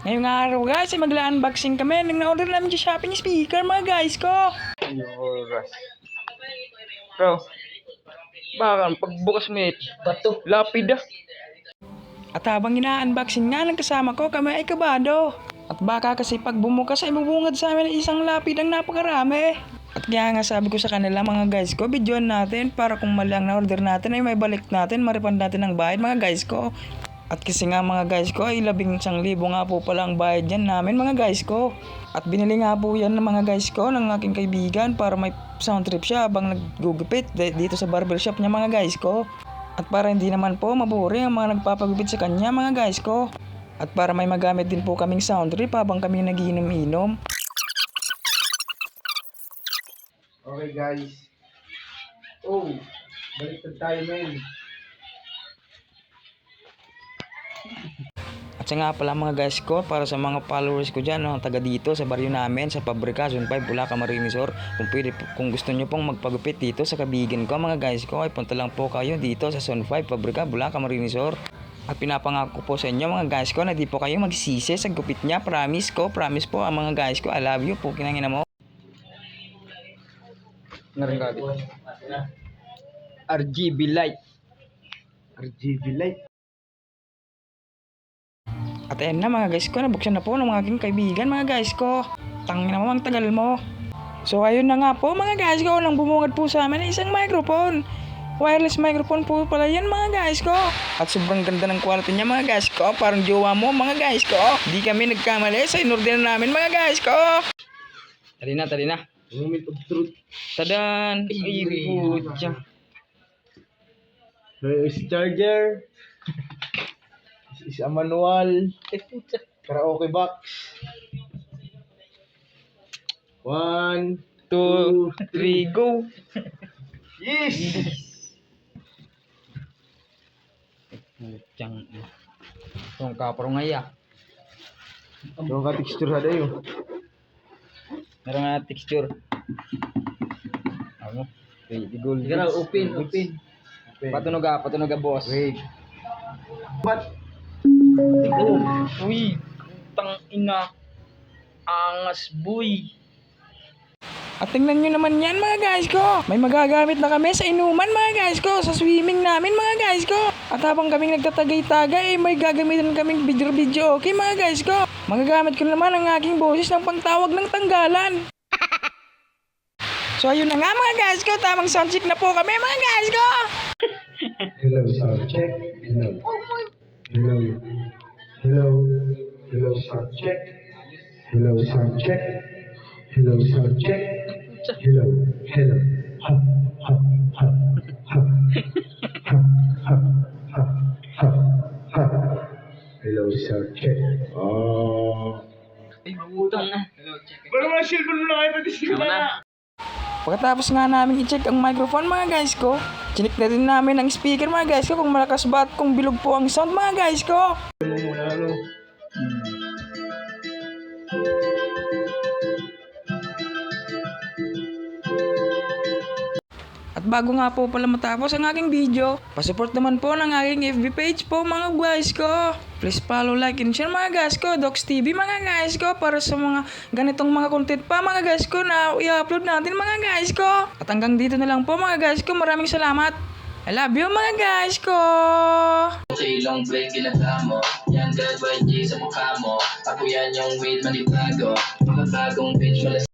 Ngayong araw guys, ay magla-unboxing kami nang na-order namin sa Shopee speaker mga guys ko. Ayun, bro, baka pagbukas mo bato, lapid ah. At habang ina-unboxing nga ng kasama ko, kami ay kabado. At baka kasi pag bumukas ay bubungad sa amin isang lapid ang napakarami. At kaya nga sabi ko sa kanila mga guys ko, videoan natin para kung mali ang na-order natin ay may balik natin, ma-refund natin ang bayad mga guys ko. At kasi nga mga guys ko ay 11,000 nga po pala ang bayad yan namin mga guys ko. At binili nga po yan ng mga guys ko ng aking kaibigan para may sound trip siya habang naggugupit dito sa barbershop niya mga guys ko. At para hindi naman po maboring ang mga nagpapagupit sa kanya mga guys ko. At para may magamit din po kaming sound trip habang kami nagiinom-inom. Okay guys. Oh, baliktad tayo men. At sa nga pala mga guys ko, para sa mga followers ko dyan, taga dito sa baryo namin, sa Pabrika, Zone 5, Bulacan, Camarines Sur. Kung gusto nyo pong magpagupit dito sa kabigan ko mga guys ko, ay punta lang po kayo dito sa Zone 5, Pabrika, Bulacan, Camarines Sur. At pinapangako po sa inyo mga guys ko na di po kayo magsisi sa gupit niya. Promise po ang mga guys ko. I love you po, kinangina mo. RGB light. RGB light. At ayan na mga guys ko, nabuksan na po ng mga aking kaibigan mga guys ko. Tangin na mo, ang tagal mo. So ayun na nga po mga guys ko, nang bumungad po sa amin isang microphone. Wireless microphone po pala yan mga guys ko. At sobrang ganda ng quality niya mga guys ko, parang jowa mo mga guys ko. Di kami nagkamali sa inorder namin mga guys ko. Tali na. Moment of truth. Tadan. Ay, putya. There is charger. This is a manual. Karaoke box. 1, 2, 3, go. Yes! Putyang. Itong kapro ngaya. Ito ka texture hada yun. Meron nga texture. Ano? Wait, gold. Open. Patunog boss. Wait. What? Uy, tang ina. Angas boy. At tingnan nyo naman yan mga guys ko. May magagamit na kami sa inuman mga guys ko. Sa swimming namin mga guys ko. At habang kaming nagtatagay-tagay, may gagamitin kaming video okay mga guys ko. Magagamit ko naman ang aking boses ng pangtawag ng tanggalan. So ayun na nga mga guys ko. Tamang sound check na po kami mga guys ko. Hello, sound check. Hello, sound check. Hello, sound check. Hello, sound check. Hello. Ha. Hello, sound check. Oh. Ay, butang na. Pero mga cellphone mo na kayo pati sila. Pagkatapos nga namin i-check ang microphone mga guys ko, chinik na rin namin ang speaker mga guys ko kung malakas ba at kung bilog po ang sound mga guys ko. At bago nga po pala matapos ang aking video, pasupport naman po ng aking FB page po mga guys ko. Please follow, like, and share mga guys ko, Docs TV mga guys ko, para sa mga ganitong mga content pa mga guys ko na i-upload natin mga guys ko. At hanggang dito na lang po mga guys ko, maraming salamat. I love you mga guys ko. Sa ilong blade ginagawa mo, yan God YG sa mukha mo. Ako yan yung weed manibago, mga bagong bitch malas.